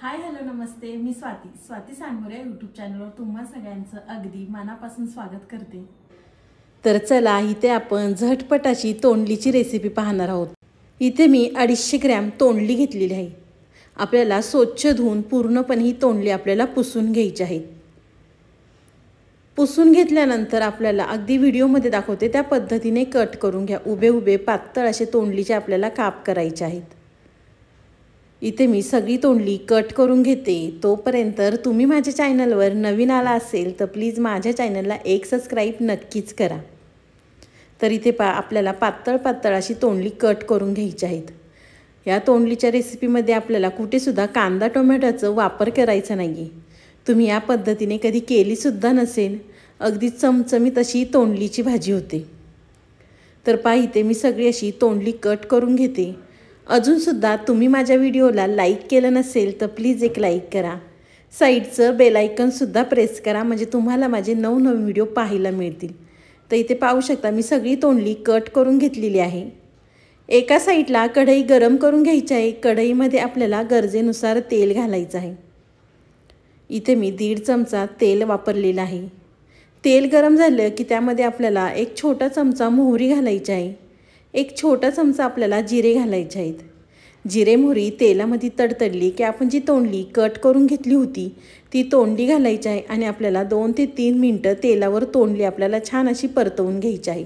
Hi hello नमस्ते, मी Swati सांगोरे YouTube चॅनलवर तुम्हा सगळ्यांचं अगदी मनापासून स्वागत करते। तर चला इथे आपण झटपट अशी तोंडलीची रेसिपी पाहणार आहोत। इथे मी 250 ग्रॅम तोंडली घेतलेली आहे। आपल्याला स्वच्छ धुवून पूर्णपणे ही तोंडली आपल्याला पुसून घ्यायची आहे। पुसून घेतल्यानंतर आपल्याला अगदी व्हिडिओमध्ये दाखवते त्या पद्धतीने कट करून घ्या। उभे उभे पातळ असे तोंडलीचे आपल्याला काप करायचे आहेत। इथे मी सगळी तोंडली कट करून घेते। तोपर्यंत तुम्ही माझ्या चॅनलवर नवीन आला असेल तर प्लीज माझ्या चॅनलला एक सबस्क्राईब नक्कीच करा। तर इथे आपल्याला पातळ अशी तोंडली कट करून घ्यायची आहेत। या तोंडलीच्या रेसिपीमध्ये आपल्याला कुठेसुद्धा कांदा टोमॅटोचा वापर करायचा नाही। तुम्ही या पद्धतीने कधी केली सुद्धा नसेल। अगदी चमचमीत अशी तोंडलीची भाजी होते। तर इथे मी सगळी अशी तोंडली कट करून घेते। अजूनसुद्धा तुम्ही माझ्या व्हिडिओला लाईक केलं नसेल तर प्लीज एक लाईक करा। साईडचं बेल आयकॉनसुद्धा प्रेस करा, म्हणजे तुम्हाला माझे नवनवीन व्हिडिओ पाहायला मिळतील। तर इथे पाहू शकता मी सगळी तोंडली कट करून घेतलेली आहे। एका साईडला कढई गरम करून घ्यायची आहे। कढईमध्ये आपल्याला गरजेनुसार तेल घालायचं आहे। इथे मी 1.5 चमचा तेल वापरलेलं आहे। तेल गरम झालं की त्यामध्ये आपल्याला एक छोटा चमचा मोहरी घालायची आहे। एक छोटा चमचा आपल्याला जिरे घालायचे आहेत। जिरे मोहरी तेलामध्ये तडतडली की आपण जी तोंडली कट करून घेतली होती ती तोंडली घालायची आहे आणि आपल्याला 2 ते 3 मिनिटं तेलावर तोंडली आपल्याला छान अशी परतवून घ्यायची आहे।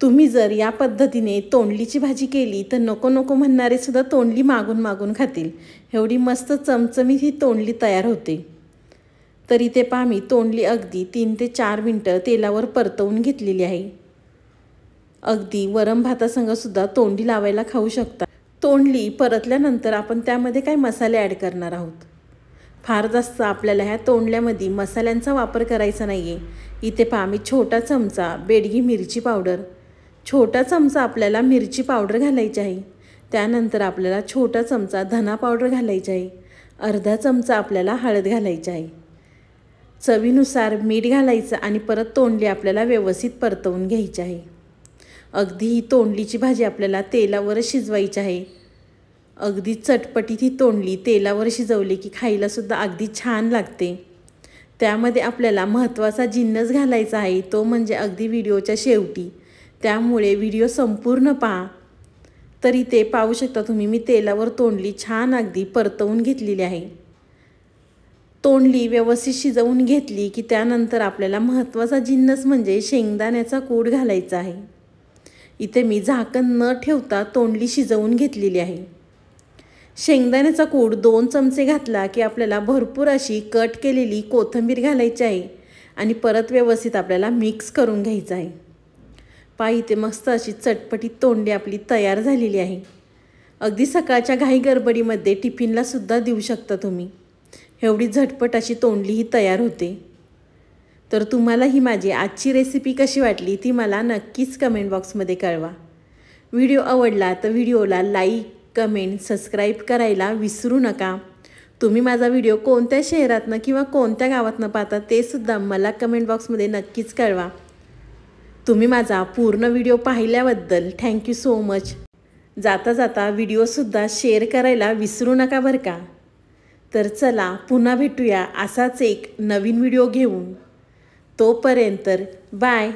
तुम्ही जर या पद्धतीने तोंडलीची भाजी केली तर नको नको म्हणणारे सुद्धा तोंडली मागून खातील। एवढी मस्त चमचमीत ही तोंडली तयार होते। तर इथे मी तोंडली अगदी 3 ते 4 मिनिटं तेलावर परतवून घेतलेली आहे। अगदी वरम भातासंग सुद्धा तोंडली लावायला खाऊ शकता। तोंडली परतल्यानंतर आपण त्यामध्ये काही मसाले ॲड करणार आहोत। फार जास्त आपल्याला ह्या तोंडल्यामध्ये मसाल्यांचा वापर करायचा नाही आहे। इथे मी छोटा चमचा बेडगी मिरची पावडर, छोटा चमचा आपल्याला मिरची पावडर घालायची आहे। त्यानंतर आपल्याला छोटा चमचा धना पावडर घालायची आहे। अर्धा चमचा आपल्याला हळद घालायची आहे। चवीनुसार मीठ घालायचं आणि परत तोंडली आपल्याला व्यवस्थित परतवून घ्यायची आहे। अगदी ही तोंडलीची भाजी आपल्याला तेलावर शिजवायची आहे। अगदी चटपटीत ही तोंडली तेलावर शिजवली की खायला सुद्धा अगदी छान लागते। त्यामध्ये आपल्याला महत्त्वाचा जिन्नस घालायचा आहे, तो म्हणजे अगदी व्हिडिओच्या शेवटी, त्यामुळे व्हिडिओ संपूर्ण पहा। तर इथे पाहू शकता तुम्ही मी तेलावर तोंडली छान अगदी परतवून घेतलेली आहे। तोंडली व्यवस्थित शिजवून घेतली की त्यानंतर आपल्याला महत्त्वाचा जिन्नस म्हणजे शेंगदाण्याचा कूट घालायचा आहे। इथे मी झाकण न ठेवता तोंडली शिजवून घेतलेली आहे। शेंगदाण्याचा कूट 2 चमचे घातला की आपल्याला भरपूर अशी कट केलेली कोथिंबीर घालायची आहे आणि परत व्यवस्थित आपल्याला मिक्स करून घ्यायचं आहे। इथे मस्त अशी चटपटीत तोंडली आपली तयार झालेली आहे। अगदी सकाळच्या घाई गडबडीमध्ये टिफिनला सुद्धा देऊ शकता तुम्ही। एवढी झटपट अशी तोंडली ही तयार होते। तर तुम्हाला ही माझी आजची रेसिपी कशी वाटली ती मला नक्कीच कमेंट बॉक्समध्ये कळवा। व्हिडिओ आवडला तर व्हिडिओला लाईक, कमेंट, सबस्क्राईब करायला विसरू नका। तुम्ही माझा व्हिडिओ कोणत्या शहरातनं किंवा कोणत्या गावातनं पाहता ते सुद्धा मला कमेंट बॉक्समध्ये नक्कीच कळवा। तुम्ही माझा पूर्ण व्हिडिओ पाहिल्याबद्दल थँक्यू सो मच। जाता जाता व्हिडिओसुद्धा शेअर करायला विसरू नका बरं का। तर चला पुन्हा भेटूया असाच एक नवीन व्हिडिओ घेऊन। तोपर्यंत बाय।